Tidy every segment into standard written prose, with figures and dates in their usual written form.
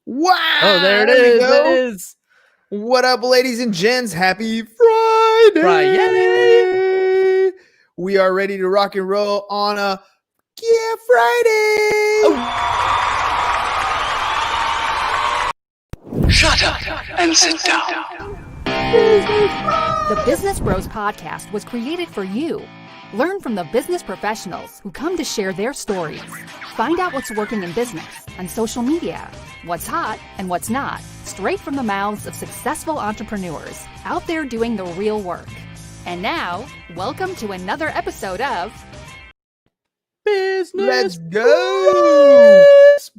Wow. Oh, there we go. it is. What up, ladies and gents? Happy Friday. Friday. We are ready to rock and roll on a Friday. Shut up and sit down. The Business Bros Podcast was created for you. Learn from the business professionals who come to share their stories. Find out what's working in business, on social media, what's hot and what's not, straight from the mouths of successful entrepreneurs out there doing the real work. And now, welcome to another episode of Business. Let's go.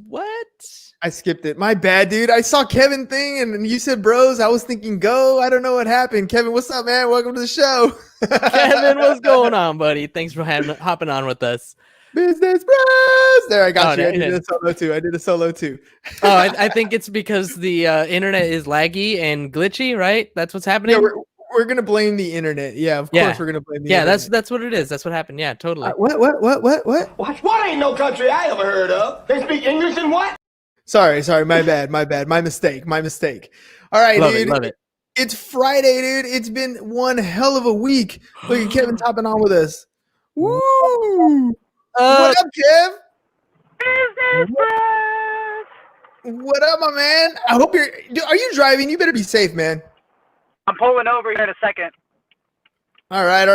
What? I skipped it. My bad, dude. I saw Kevin thing and you said bros. I was thinking go. I don't know what happened. Kevin, what's up, man? Welcome to the show. Kevin, what's going on, buddy? Thanks for hopping on with us. Business bros. There, I got you. I yeah. did a solo too. Oh, I think it's because the internet is laggy and glitchy, right? That's what's happening. Yeah, we're gonna blame the internet. Yeah, of course we're gonna blame the internet. that's what it is. That's what happened. Yeah, totally. What ain't no country I ever heard of? They speak English and what? Sorry, my bad. My mistake. All right, dude. Love it. It's Friday, dude. It's been one hell of a week. Look at Kevin topping on with us. Woo! What up, Kev? Business Bros. What up, my man? I hope are you driving? You better be safe, man. I'm pulling over here in a second. All right.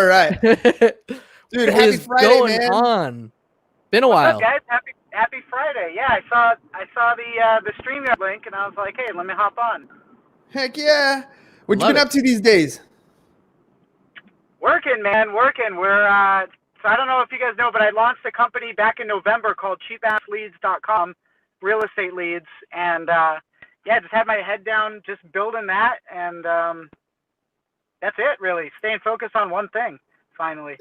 Dude, What happy is Friday, going man. on? Been a What's while. up, guys? Happy Friday. Yeah, I saw the StreamYard link, and I was like, hey, let me hop on. Heck yeah. What you Love been it. up to these days? Working, man, working. We're so I don't know if you guys know, but I launched a company back in November called cheapassleads.com, real estate leads, and just had my head down just building that, and that's it, really. Staying focused on one thing, finally.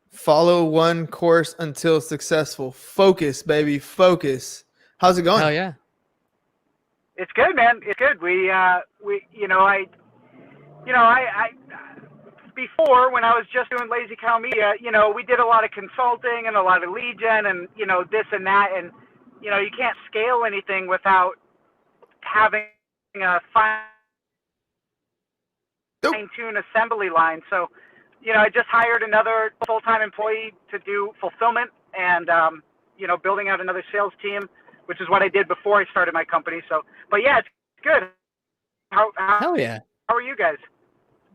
Follow one course until successful. Focus, baby. Focus. How's it going? Hell yeah. It's good, man. It's good. Before, when I was just doing Lazy Cow Media, we did a lot of consulting and a lot of lead gen and, this and that. And, you can't scale anything without having a fine-tune assembly line. So, I just hired another full-time employee to do fulfillment and, building out another sales team, which is what I did before I started my company. So, but yeah, it's good. Hell yeah. How are you guys?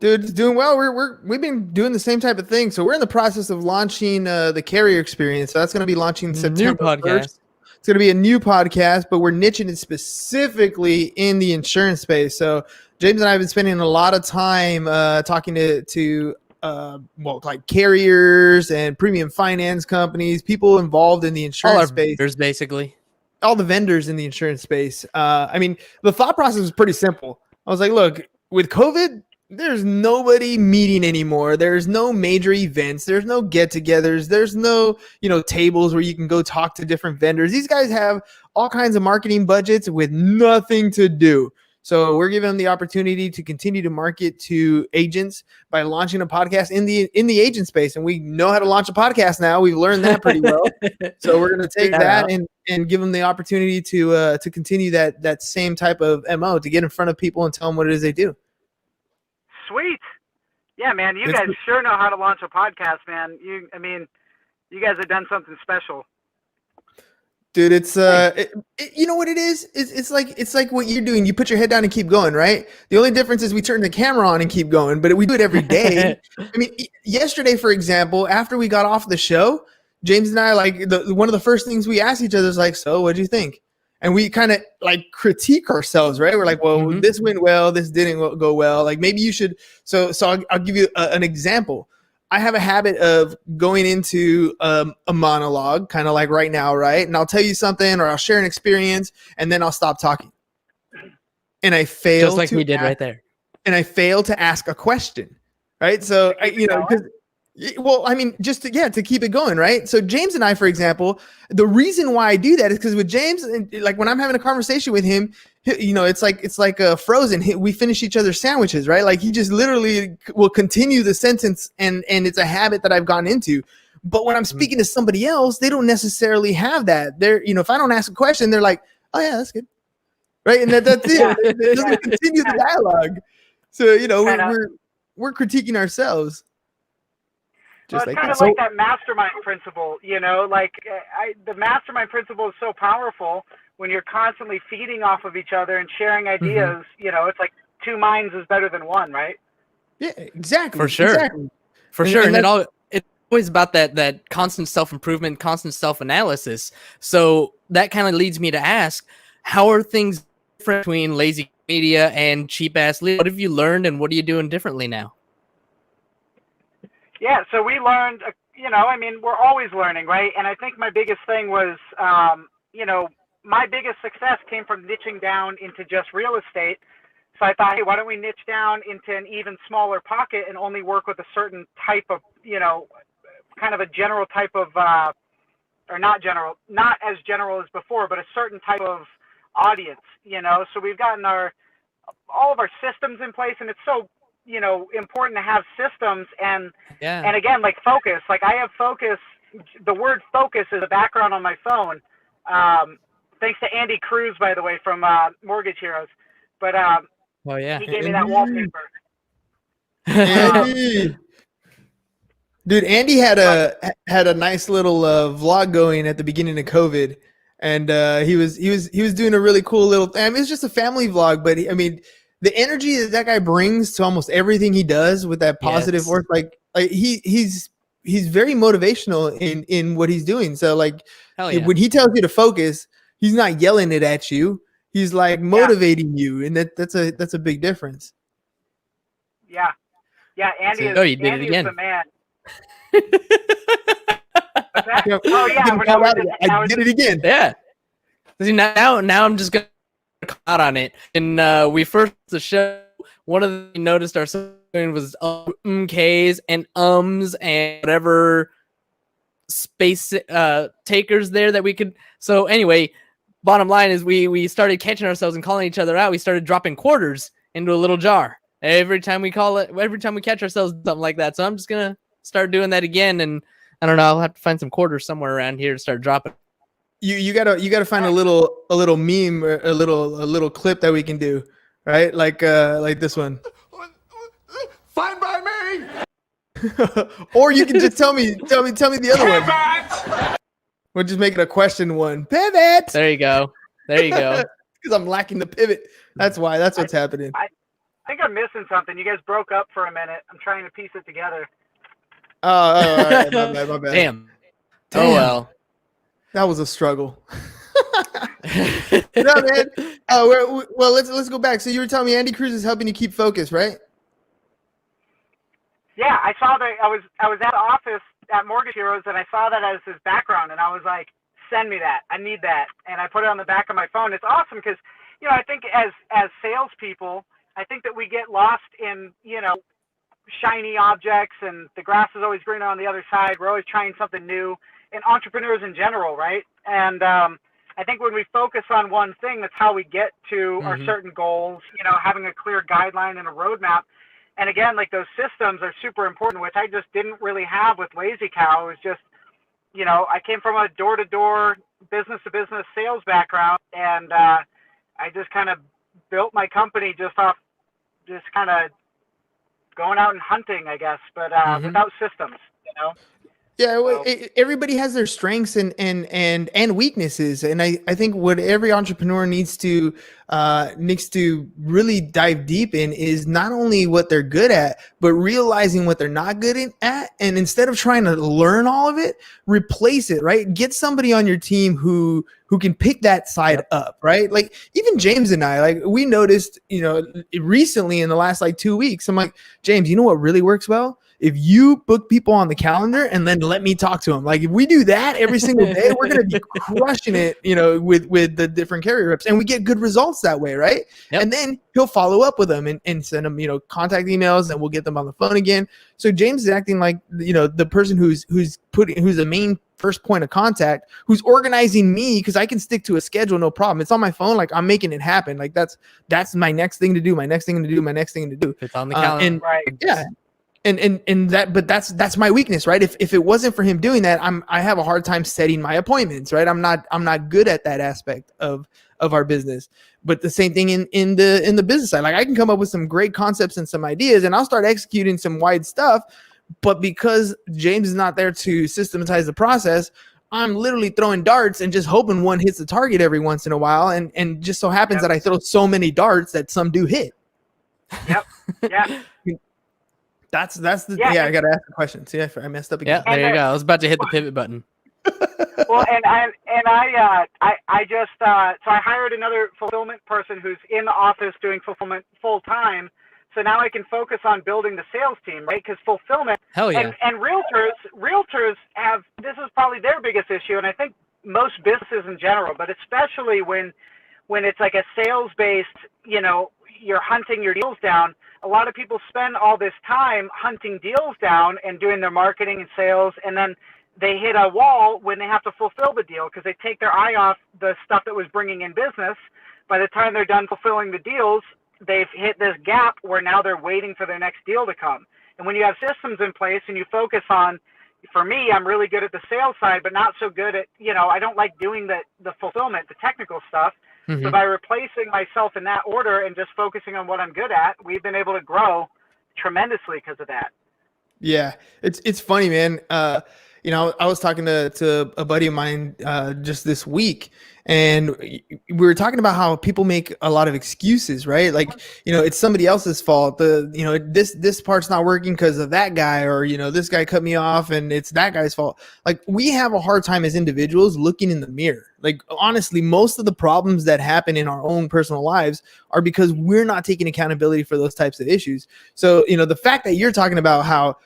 Dude, it's doing well. We've been doing the same type of thing. So we're in the process of launching the Carrier Experience. So that's going to be launching September 1st. It's going to be a new podcast, but we're niching it specifically in the insurance space. So James and I have been spending a lot of time talking to like carriers and premium finance companies, people involved in the insurance space. Vendors, basically. All the vendors in the insurance space. I mean, the thought process was pretty simple. I was like, look, with COVID, there's nobody meeting anymore. There's no major events. There's no get-togethers. There's no, tables where you can go talk to different vendors. These guys have all kinds of marketing budgets with nothing to do. So we're giving them the opportunity to continue to market to agents by launching a podcast in the agent space. And we know how to launch a podcast now. We've learned that pretty well. So we're going to take that and give them the opportunity to continue that same type of MO, to get in front of people and tell them what it is they do. Sweet. Yeah, man, you guys sure know how to launch a podcast, man. You guys have done something special. Dude, it's you know what it is? It's like what you're doing. You put your head down and keep going, right? The only difference is we turn the camera on and keep going, but we do it every day. I mean, yesterday, for example, after we got off the show, James and I, one of the first things we asked each other is like, so what do you think? And we kind of critique ourselves, right? We're like, well, this went well, this didn't go well. Like maybe you should. So I'll give you an example. I have a habit of going into a monologue, kind of like right now, right? And I'll tell you something, or I'll share an experience, and then I'll stop talking. And I fail, just like we did right there. And I fail to ask a question, right? So just to keep it going, right? So James and I, for example, the reason why I do that is because with James, like when I'm having a conversation with him, it's like a Frozen. We finish each other's sandwiches, right? Like he just literally will continue the sentence, and it's a habit that I've gotten into. But when I'm speaking to somebody else, they don't necessarily have that. They're, if I don't ask a question, they're like, oh yeah, that's good. right? And that's it. It doesn't continue the dialogue. So we're critiquing ourselves. Well, Just it's like kind that. of like that mastermind principle, like the mastermind principle is so powerful when you're constantly feeding off of each other and sharing ideas. It's like two minds is better than one, right? Yeah, exactly. For sure. Exactly. For And- sure. and And it's always about that constant self-improvement, constant self-analysis. So that kind of leads me to ask, how are things different between Lazy Media and Cheap Ass Leads? What have you learned and what are you doing differently now? Yeah, so we learned, we're always learning, right? And I think my biggest thing was, my biggest success came from niching down into just real estate. So I thought, hey, why don't we niche down into an even smaller pocket and only work with a certain type of, kind of a general type of, or not as general as before, but a certain type of audience, So we've gotten all of our systems in place, and it's so, important to have systems and again, like focus. Like I have focus. The word focus is a background on my phone. Thanks to Andy Cruz, by the way, from Mortgage Heroes. But Oh yeah. he gave me that wallpaper. Andy. Dude, Andy had a nice little vlog going at the beginning of COVID, and he was doing a really cool little. I mean, it's just a family vlog, but the energy that guy brings to almost everything he does with that positive work, like he's very motivational in what he's doing. So like when he tells you to focus, he's not yelling it at you. He's like motivating you, and that's a big difference. Yeah, Andy is. Oh, you did Andy it again. Is the man. Yeah, Oh yeah, I did it again. Yeah. See, now I'm just gonna call out on it. And we first the show, one of the things we noticed ourselves doing was K's and ums and whatever space takers there that we could. So anyway, bottom line is we started catching ourselves and calling each other out. We started dropping quarters into a little jar every time we catch ourselves something like that. So I'm just gonna start doing that again, and I don't know, I'll have to find some quarters somewhere around here to start dropping. You gotta find a little meme or a little clip that we can do, right? Like this one. Fine by me. Or you can just tell me the other one. We'll just make it a question one. Pivot. There you go. Because I'm lacking the pivot. That's what's happening. I think I'm missing something. You guys broke up for a minute. I'm trying to piece it together. Oh, all right. My bad. Damn. Oh well. That was a struggle. No, man. Well, let's go back. So you were telling me Andy Cruz is helping you keep focus, right? Yeah, I saw that. I was at the office at Mortgage Heroes, and I saw that as his background, and I was like, send me that. I need that. And I put it on the back of my phone. It's awesome because, I think as salespeople, I think that we get lost in, shiny objects, and the grass is always greener on the other side. We're always trying something new, and entrepreneurs in general, right? And I think when we focus on one thing, that's how we get to our certain goals, having a clear guideline and a roadmap. And again, like those systems are super important, which I just didn't really have with Lazy Cow. It was just, I came from a door-to-door, business-to-business sales background, and I just kind of built my company just off just kind of going out and hunting, I guess, but without systems, Yeah, well, everybody has their strengths and weaknesses, and I think what every entrepreneur needs to really dive deep in is not only what they're good at, but realizing what they're not good at, and instead of trying to learn all of it, replace it. Right, get somebody on your team who can pick that side up. Right, like even James and I, like we noticed, recently in the last 2 weeks, I'm like, James, you know what really works well? If you book people on the calendar and then let me talk to them, like if we do that every single day, we're going to be crushing it, with the different carrier reps, and we get good results that way. Right. Yep. And then he'll follow up with them and send them, contact emails, and we'll get them on the phone again. So James is acting like, the person who's the main first point of contact, who's organizing me, because I can stick to a schedule, no problem. It's on my phone. Like I'm making it happen. Like that's my next thing to do. It's on the calendar. Right. Yeah. And that's my weakness, right? If it wasn't for him doing that, I have a hard time setting my appointments, right? I'm not good at that aspect of of our business. But the same thing in the business side. Like I can come up with some great concepts and some ideas, and I'll start executing some wide stuff. But because James is not there to systematize the process, I'm literally throwing darts and just hoping one hits the target every once in a while. And just so happens that I throw so many darts that some do hit. Yep. Yeah. That's the I gotta ask the question. See, I messed up again. Yeah, there you go. I was about to hit the pivot button. Well, and I just so I hired another fulfillment person who's in the office doing fulfillment full time. So now I can focus on building the sales team, right? Because fulfillment, hell yeah, and realtors have, this is probably their biggest issue, and I think most businesses in general, but especially when it's like a sales based, you're hunting your deals down. A lot of people spend all this time hunting deals down and doing their marketing and sales, and then they hit a wall when they have to fulfill the deal because they take their eye off the stuff that was bringing in business. By the time they're done fulfilling the deals, they've hit this gap where now they're waiting for their next deal to come. And when you have systems in place and you focus on, for me, I'm really good at the sales side, but not so good at, I don't like doing the fulfillment, the technical stuff. Mm-hmm. So by replacing myself in that order and just focusing on what I'm good at, we've been able to grow tremendously because of that. Yeah, it's funny, man. I was talking to a buddy of mine just this week, and we were talking about how people make a lot of excuses, right? Like, it's somebody else's fault. This part's not working because of that guy, or this guy cut me off, and it's that guy's fault. Like, we have a hard time as individuals looking in the mirror. Like, honestly, most of the problems that happen in our own personal lives are because we're not taking accountability for those types of issues. So, the fact that you're talking about how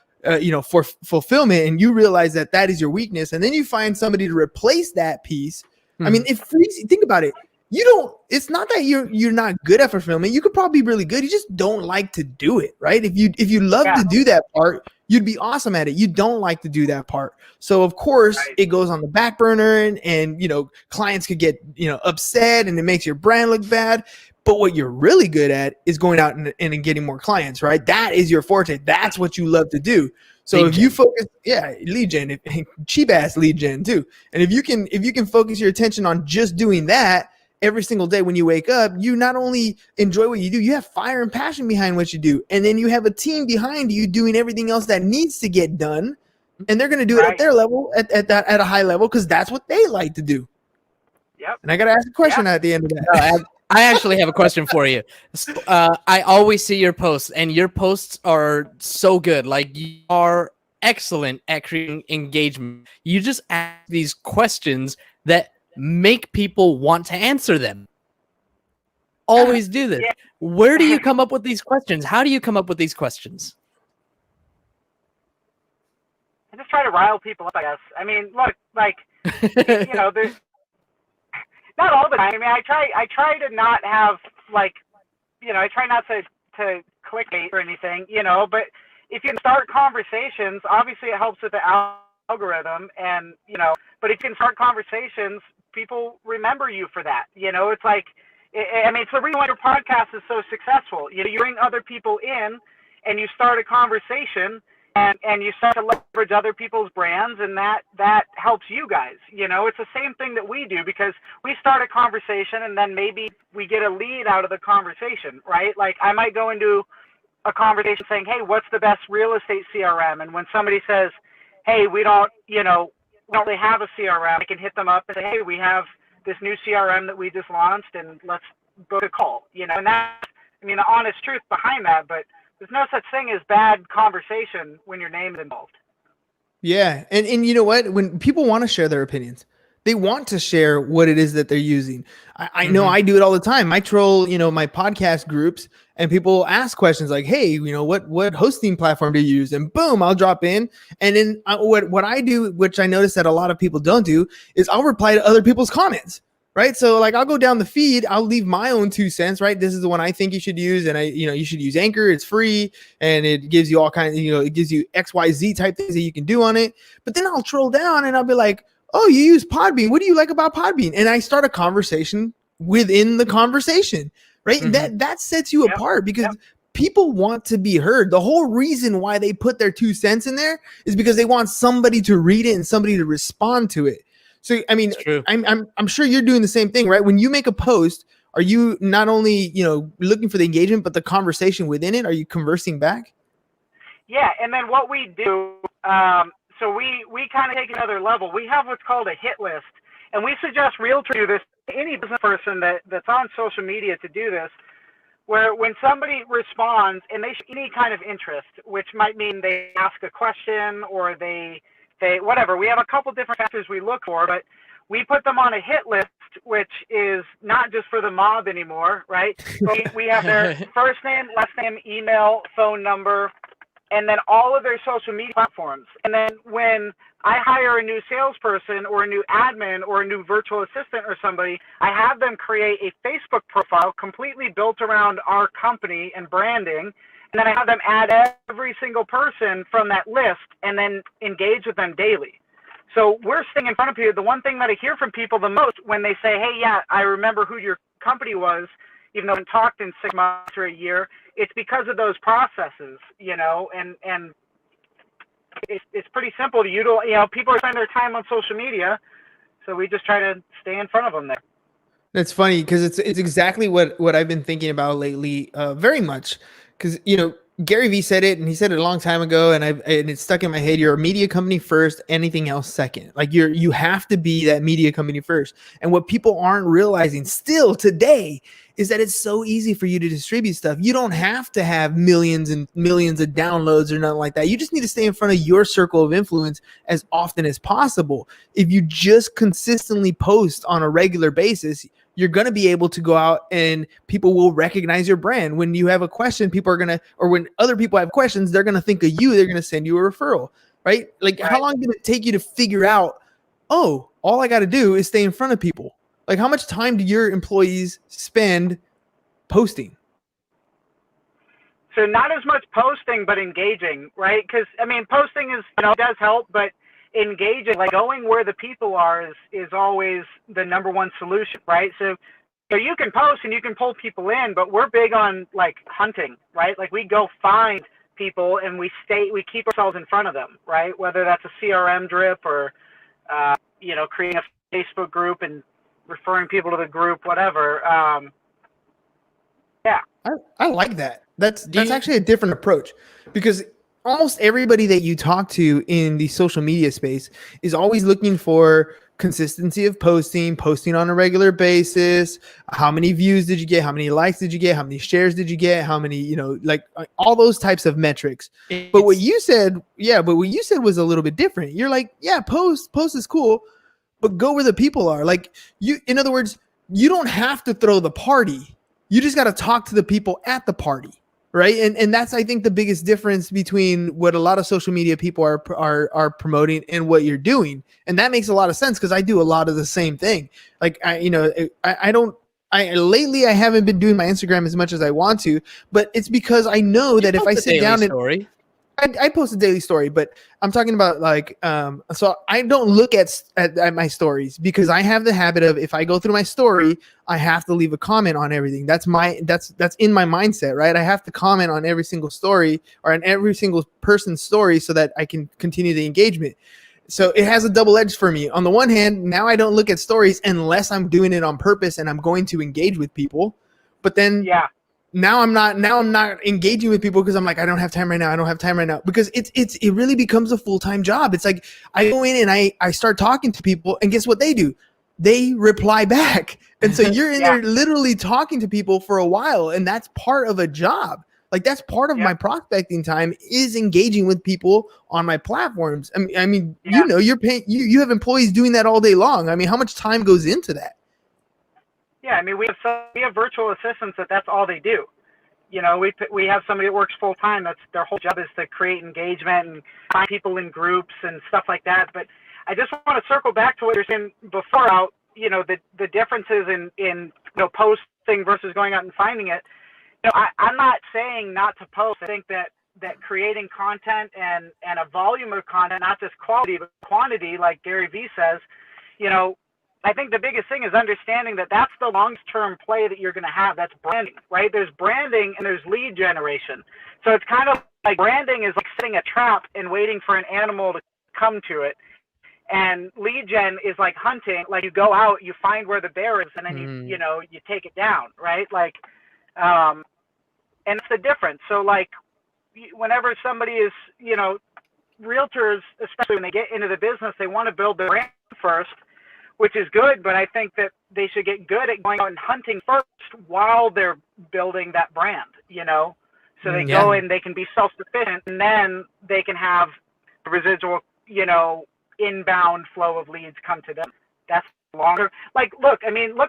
for fulfillment, and you realize that is your weakness, and then you find somebody to replace that piece. I mean, think about it. It's not that you're not good at fulfillment. You could probably be really good. You just don't like to do it, right? If you love to do that part, you'd be awesome at it. You don't like to do that part. So of course it goes on the back burner, and clients could get, upset, and it makes your brand look bad. But what you're really good at is going out and getting more clients, right? That is your forte. That's what you love to do. So if you focus, lead gen, cheap ass lead gen too. And if you can focus your attention on just doing that every single day when you wake up, you not only enjoy what you do, you have fire and passion behind what you do. And then you have a team behind you doing everything else that needs to get done. And they're going to do it at their level, at a high level, because that's what they like to do. Yep. And I got to ask a question at the end of that. I actually have a question for you. I always see your posts, and your posts are so good. Like, you are excellent at creating engagement. You just ask these questions that make people want to answer them. Always do this. Where do you come up with these questions? How do you come up with these questions? I just try to rile people up, I guess. I mean, look, like, there's not all the time. I mean, I try to not have, like, I try not to clickbait or anything, but if you can start conversations, obviously it helps with the algorithm, and, but if you can start conversations, people remember you for that. It's like, it's the reason why your podcast is so successful. You bring other people in and you start a conversation, and you start to leverage other people's brands, and that helps you guys. It's the same thing that we do, because we start a conversation and then maybe we get a lead out of the conversation, right? Like, I might go into a conversation saying, hey, what's the best real estate CRM? And when somebody says, hey, we don't really have a CRM, I can hit them up and say, hey, we have this new CRM that we just launched, and let's book a call. And that's, the honest truth behind that, but there's no such thing as bad conversation when your name is involved. Yeah. And you know what? When people want to share their opinions, they want to share what it is that they're using. I know I do it all the time. I troll, my podcast groups, and people ask questions like, hey, what hosting platform do you use? And boom, I'll drop in. And then what I do, which I notice that a lot of people don't do, is I'll reply to other people's comments. Right. So like, I'll go down the feed, I'll leave my own 2 cents, right? This is the one I think you should use. And you should use Anchor. It's free, and it gives you all kinds of, it gives you XYZ type things that you can do on it. But then I'll troll down and I'll be like, oh, you use Podbean. What do you like about Podbean? And I start a conversation within the conversation, right? Mm-hmm. That sets you apart, because people want to be heard. The whole reason why they put their 2 cents in there is because they want somebody to read it and somebody to respond to it. So I mean, It's true. I'm sure you're doing the same thing, right? When you make a post, are you not only, you know, looking for the engagement, but the conversation within it? Are you conversing back? Yeah, and then what we do, so we kind of take another level. We have what's called a hit list, and we suggest realtors do this, any business person that's on social media to do this, where when somebody responds and they show any kind of interest, which might mean they ask a question or they whatever. We have a couple different factors we look for, but we put them on a hit list, which is not just for the mob anymore, right? We have their first name, last name, email, phone number, and then all of their social media platforms. And then when I hire a new salesperson or a new admin or a new virtual assistant or somebody, I have them create a Facebook profile completely built around our company and branding. And then I have them add every single person from that list and then engage with them daily. So we're staying in front of people. The one thing that I hear from people the most when they say, hey, yeah, I remember who your company was, even though I haven't talked in 6 months or a year, it's because of those processes, you know, and it's pretty simple to utilize. You know, people are spending their time on social media, so we just try to stay in front of them there. That's funny because it's exactly what I've been thinking about lately, very much. Because, you know, Gary Vee said it, and he said it a long time ago, and it's stuck in my head. You're a media company first, anything else second. Like you have to be that media company first. And what people aren't realizing still today is that it's so easy for you to distribute stuff. You don't have to have millions and millions of downloads or nothing like that. You just need to stay in front of your circle of influence as often as possible. If you just consistently post on a regular basis, you're going to be able to go out and people will recognize your brand. When you have a question, people are going to, or when other people have questions, they're going to think of you. They're going to send you a referral, right? Like how long did it take you to figure out, oh, all I got to do is stay in front of people? Like how much time do your employees spend posting? So not as much posting, but engaging, right? Because I mean, posting is, you know, does help, but engaging, like going where the people are is always the number one solution, right? So you can post and you can pull people in, but we're big on like hunting, right? Like we go find people and we keep ourselves in front of them, right? Whether that's a CRM drip or, you know, creating a Facebook group and referring people to the group, whatever. Yeah. I like that. That's actually a different approach, because almost everybody that you talk to in the social media space is always looking for consistency of posting on a regular basis. How many views did you get? How many likes did you get? How many shares did you get? How many, you know, like all those types of metrics. But what you said was a little bit different. You're like, yeah, post is cool, but go where the people are. Like in other words, you don't have to throw the party. You just got to talk to the people at the party. Right. And that's, I think, the biggest difference between what a lot of social media people are promoting and what you're doing. And that makes a lot of sense because I do a lot of the same thing. Like, lately I haven't been doing my Instagram as much as I want to, but it's because I know that if I sit down and I post a daily story, but I'm talking about like, so I don't look at my stories because I have the habit of, if I go through my story, I have to leave a comment on everything. That's in my mindset, right? I have to comment on every single story or on every single person's story so that I can continue the engagement. So it has a double edge for me. On the one hand, now I don't look at stories unless I'm doing it on purpose and I'm going to engage with people. But then Now I'm not engaging with people because I'm like, I don't have time right now. Because it really becomes a full-time job. It's like I go in and I start talking to people, and guess what they do? They reply back. And so you're in there literally talking to people for a while, and that's part of a job. Like that's part of my prospecting time, is engaging with people on my platforms. I mean, you know, you're paying, you have employees doing that all day long. I mean, how much time goes into that? Yeah, I mean, we have virtual assistants that's all they do. You know, we have somebody that works full time. That's their whole job, is to create engagement and find people in groups and stuff like that. But I just want to circle back to what you're saying before about, you know, the differences in you know, posting versus going out and finding it. You know, I'm not saying not to post. I think that creating content and a volume of content, not just quality but quantity, like Gary Vee says, you know, I think the biggest thing is understanding that that's the long-term play that you're going to have. That's branding, right? There's branding and there's lead generation. So it's kind of like branding is like setting a trap and waiting for an animal to come to it. And lead gen is like hunting. Like you go out, you find where the bear is, and then you take it down, right? Like, and it's the difference. So like, whenever somebody is, realtors, especially when they get into the business, they want to build their brand first, which is good. But I think that they should get good at going out and hunting first while they're building that brand, So they go in, they can be self-sufficient, and then they can have the residual, inbound flow of leads come to them. That's longer. Like, look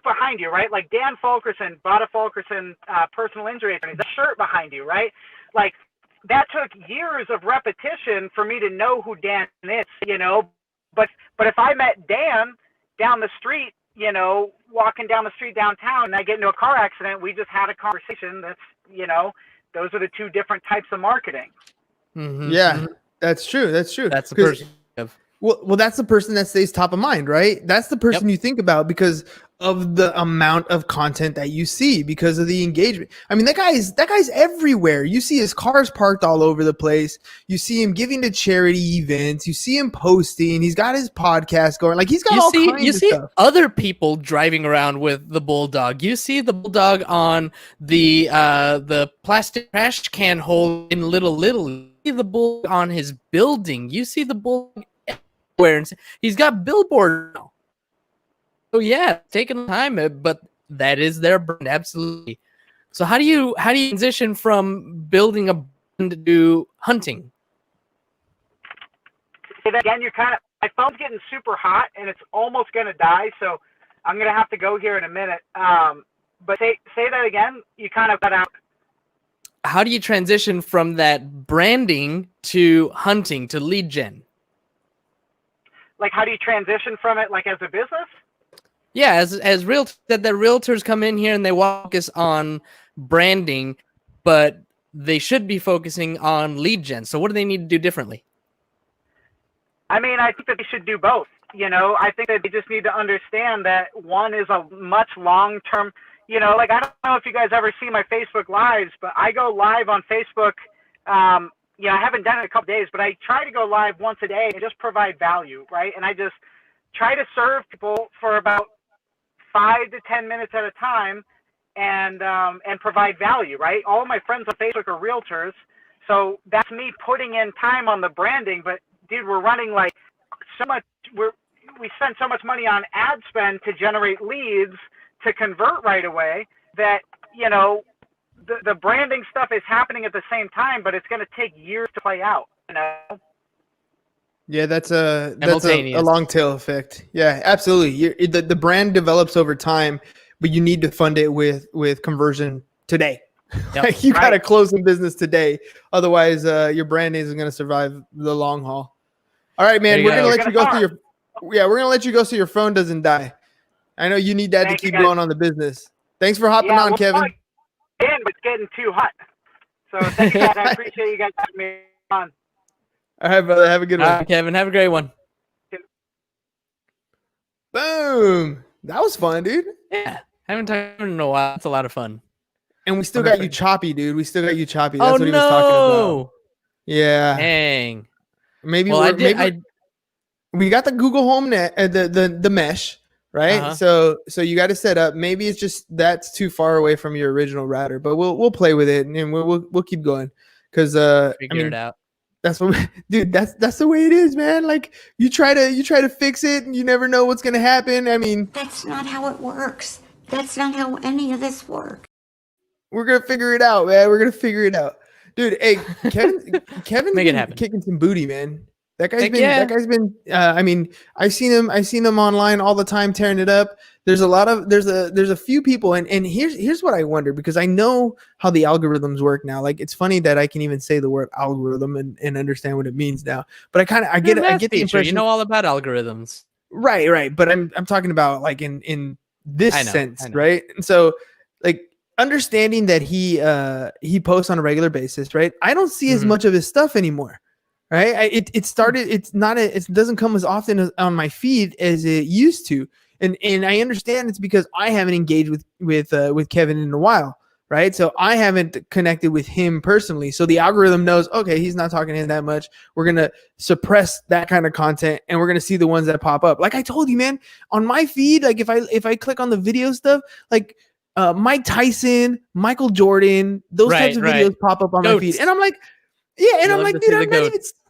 behind you, right? Like Dan Fulkerson, Bada Fulkerson, personal injury attorney, the shirt behind you, right? Like that took years of repetition for me to know who Dan is, but if I met Dan down the street, walking down the street downtown, and I get into a car accident, we just had a conversation. That's, those are the two different types of marketing. Mm-hmm. Yeah, that's true. That's the person. Well, that's the person that stays top of mind, right? That's the person you think about because of the amount of content that you see, because of the engagement. I mean, that guy's everywhere. You see his cars parked all over the place. You see him giving to charity events. You see him posting. He's got his podcast going. Like he's got all kinds of stuff. You see other people driving around with the bulldog. You see the bulldog on the plastic trash can hole in Little. You see the bulldog on his building. You see the bulldog everywhere, and he's got billboards now. So yeah, taking time, but that is their brand, absolutely. So how do you transition from building a brand to hunting? Again, my phone's getting super hot and it's almost gonna die, so I'm gonna have to go here in a minute. But say that again. You kind of cut out. How do you transition from that branding to hunting to lead gen? Like, how do you transition from it, like as a business? Yeah, as realtors come in here and they focus on branding, but they should be focusing on lead gen. So what do they need to do differently? I mean, I think that they should do both. I think that they just need to understand that one is a much long-term, like I don't know if you guys ever see my Facebook lives, but I go live on Facebook. I haven't done it in a couple days, but I try to go live once a day and just provide value, right? And I just try to serve people for about 5 to 10 minutes at a time and provide value, right? All of my friends on Facebook are realtors. So that's me putting in time on the branding. But dude, we're running like so much, we spend so much money on ad spend to generate leads to convert right away that, the branding stuff is happening at the same time, but it's going to take years to play out, Yeah, that's a long tail effect. Yeah, absolutely. The brand develops over time, but you need to fund it with conversion today. Yep. Like you got to close the business today, otherwise your brand isn't going to survive the long haul. All right, man, we're going to let you go through your. Yeah, we're going to let you go so your phone doesn't die. I know you need that to keep going on the business. Thanks for hopping on, Kevin. It's getting too hot. So thank you guys. I appreciate you guys having me on. All right, brother. Have a good one. Kevin, have a great one. Boom. That was fun, dude. Yeah. Haven't talked in a while. It's a lot of fun. And we still got you choppy, dude. We still got you choppy. That's what he was talking about. Yeah. Dang. Maybe we got the Google Home Net, the mesh, right? Uh-huh. So you got to set up. Maybe it's just that's too far away from your original router, but we'll play with it and we'll keep going because figure it out. That's what, dude. That's the way it is, man. Like you try to fix it, and you never know what's gonna happen. I mean, that's not how it works. That's not how any of this works. We're gonna figure it out, man. We're gonna figure it out, dude. Hey, Kevin's make it happen. Kicking some booty, man. That guy's been. I mean, I've seen him online all the time, tearing it up. There's a few people, and here's what I wonder, because I know how the algorithms work now. Like it's funny that I can even say the word algorithm and understand what it means now. But I get the impression you know all about algorithms, right. But I'm talking about like in this sense, right? And so like understanding that he posts on a regular basis, right? I don't see as much of his stuff anymore. Right. It doesn't come as often on my feed as it used to. And I understand it's because I haven't engaged with Kevin in a while. right? So I haven't connected with him personally. So the algorithm knows, okay, he's not talking to him that much. We're going to suppress that kind of content and we're going to see the ones that pop up. Like I told you, man, on my feed, like if I click on the video stuff, like Mike Tyson, Michael Jordan, those types of videos pop up on my feed. And I'm like, yeah. And I'm like, dude,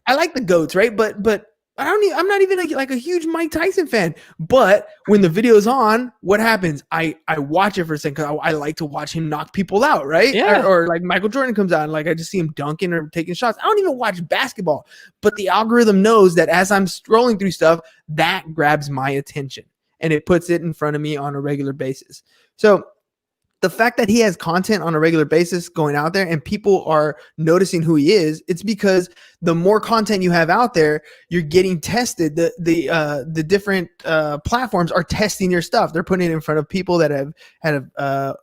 I like the goats, right? But I'm not even like a huge Mike Tyson fan, but when the video's on, what happens? I watch it for a second because I like to watch him knock people out, right? Yeah. Or like Michael Jordan comes out and like I just see him dunking or taking shots. I don't even watch basketball, but the algorithm knows that as I'm scrolling through stuff, that grabs my attention and it puts it in front of me on a regular basis. So the fact that he has content on a regular basis going out there and people are noticing who he is, it's because the more content you have out there, you're getting tested. The different platforms are testing your stuff. They're putting it in front of people that have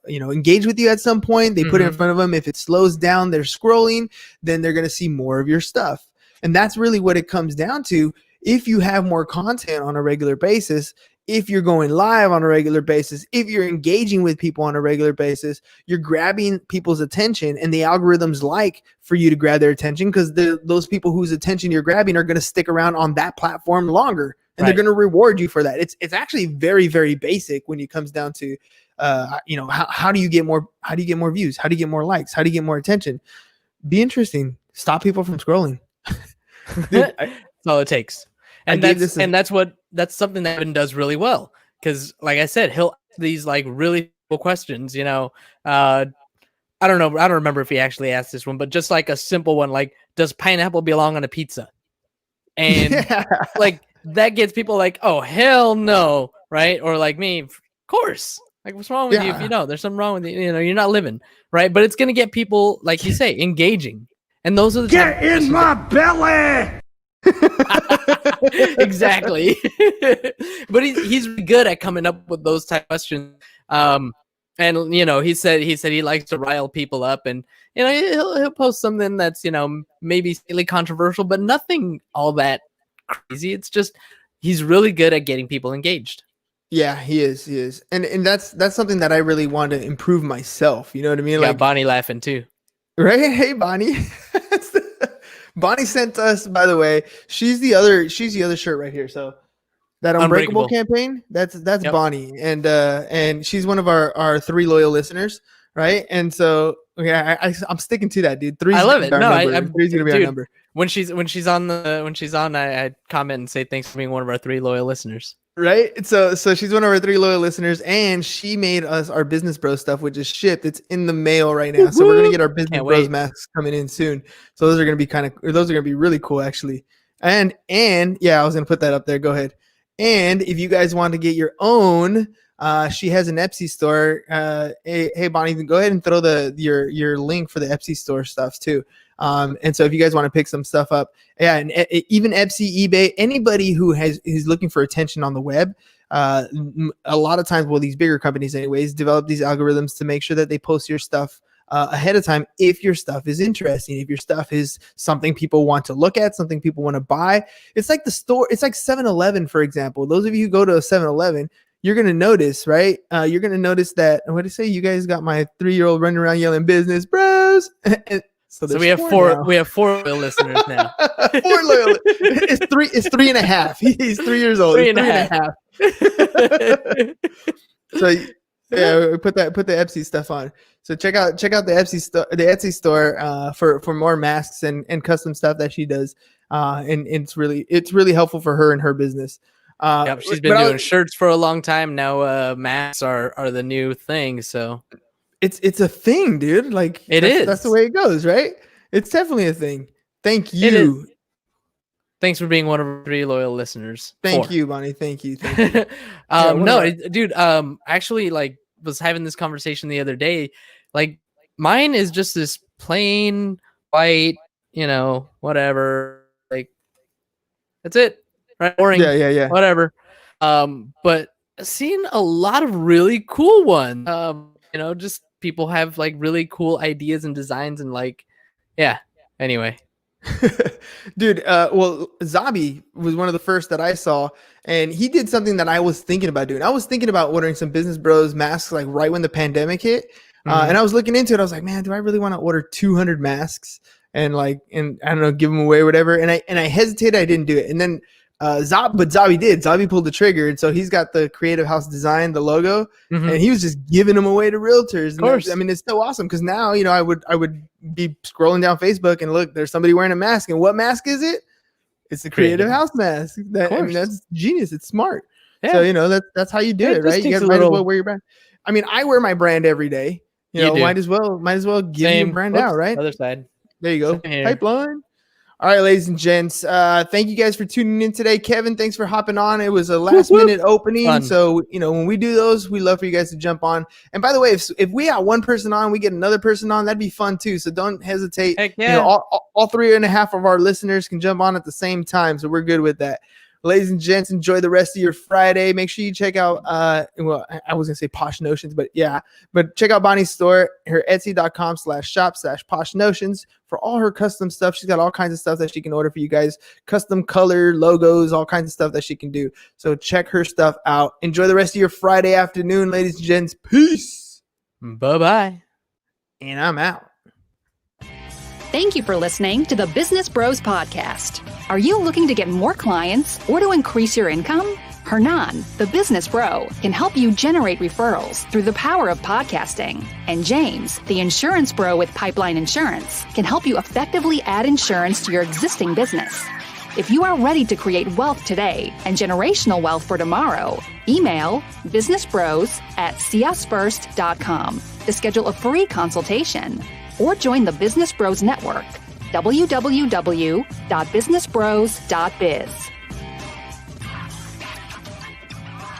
engaged with you at some point. They put it in front of them. If it slows down, they're scrolling, then they're going to see more of your stuff. And that's really what it comes down to. If you have more content on a regular basis, if you're going live on a regular basis, if you're engaging with people on a regular basis, you're grabbing people's attention, and the algorithms like for you to grab their attention because those people whose attention you're grabbing are going to stick around on that platform longer, and they're going to reward you for that. It's actually very, very basic when it comes down to, how do you get more views? How do you get more likes? How do you get more attention? Be interesting. Stop people from scrolling. Dude, that's all it takes. And that's something that Evan does really well. Cause like I said, he'll ask these like really cool questions, I don't know. I don't remember if he actually asked this one, but just like a simple one, like, does pineapple belong on a pizza? And like, that gets people like, oh, hell no. Right. Or like me, of course. Like, what's wrong with you if you know there's something wrong with you? You're not living. Right. But it's going to get people, like you say, engaging. And those are the Get in my belly! Exactly. But he's really good at coming up with those type of questions. And he said he likes to rile people up, and he'll post something that's maybe slightly controversial, but nothing all that crazy. It's just he's really good at getting people engaged. Yeah, he is. And that's something that I really want to improve myself. You know what I mean? Like Bonnie laughing too. Right? Hey, Bonnie. Bonnie sent us, by the way, she's the other shirt right here. So that Unbreakable campaign, that's yep. Bonnie. And she's one of our 3 loyal listeners, right? And so I'm sticking to that, dude. 3's I love it. No, 3's gonna be our number. When she's on, I comment and say thanks for being one of our 3 loyal listeners. Right. So she's one of our 3 loyal listeners, and she made us our Business Bros stuff, which is shipped. It's in the mail right now. So we're gonna get our Business Bros masks coming in soon. So those are gonna be really cool, actually. And yeah, I was gonna put that up there. Go ahead. And if you guys want to get your own, she has an Etsy store. Hey Bonnie, go ahead and throw your link for the Etsy store stuff too. And so if you guys want to pick some stuff up, and even Etsy, eBay, anybody who is looking for attention on the web, a lot of times, these bigger companies anyways, develop these algorithms to make sure that they post your stuff ahead of time. If your stuff is interesting, if your stuff is something people want to look at, something people want to buy, it's like the store. It's like 7-Eleven, for example. Those of you who go to a 7-Eleven, you're going to notice, right? You're going to notice that, what did I say? You guys got my 3-year-old running around yelling business bros. So we have 4 loyal listeners now. 4 loyal. It's 3.5. He's 3 years old. 3.5. So yeah, put the Etsy stuff on. So check out the Etsy store for more masks and custom stuff that she does. And it's really helpful for her and her business. Yep, she's been doing shirts for a long time now. Masks are the new thing. So it's a thing, dude. Like that's the way it goes, right? It's definitely a thing. Thank you. Thanks for being one of our 3 loyal listeners. Thank you, Bonnie. Thank you. Dude. Actually, like, was having this conversation the other day. Like, mine is just this plain white, whatever. Like, that's it. Right? Boring. Yeah. Whatever. But seeing a lot of really cool ones. Just people have like really cool ideas and designs and like, yeah. Anyway. Dude, Zabi was one of the first that I saw, and he did something that I was thinking about doing. I was thinking about ordering some Business Bros masks like right when the pandemic hit, And I was looking into it. I was like, man, do I really want to order 200 masks and I don't know, give them away or whatever? And I hesitated. I didn't do it. And then Zabi did. Zabi pulled the trigger, and so he's got the Creative House Design, the logo, and he was just giving them away to realtors. Of course. I mean, it's so awesome because now I would be scrolling down Facebook and look, there's somebody wearing a mask, and what mask is it? It's the Creative House mask. That's genius. It's smart. Yeah. So that's how you do it, right? You guys might as well wear your brand. I mean, I wear my brand every day. Might as well give your brand out, right? Other side. There you go. Pipeline. All right, ladies and gents. Thank you guys for tuning in today. Kevin, thanks for hopping on. It was a last minute opening. Fun. So, when we do those, we love for you guys to jump on. And by the way, if we got one person on, we get another person on, that'd be fun too. So don't hesitate. Heck yeah. All 3.5 of our listeners can jump on at the same time. So we're good with that. Ladies and gents, enjoy the rest of your Friday. Make sure you check out, I was going to say Posh Notions, but check out Bonnie's store, her Etsy.com/shop/Posh Notions for all her custom stuff. She's got all kinds of stuff that she can order for you guys, custom color, logos, all kinds of stuff that she can do. So check her stuff out. Enjoy the rest of your Friday afternoon, ladies and gents. Peace. Bye-bye. And I'm out. Thank you for listening to the Business Bros Podcast. Are you looking to get more clients or to increase your income? Hernan, the Business Bro, can help you generate referrals through the power of podcasting. And James, the Insurance Bro with Pipeline Insurance, can help you effectively add insurance to your existing business. If you are ready to create wealth today and generational wealth for tomorrow, email businessbros@csfirst.com to schedule a free consultation. Or join the Business Bros Network, www.businessbros.biz.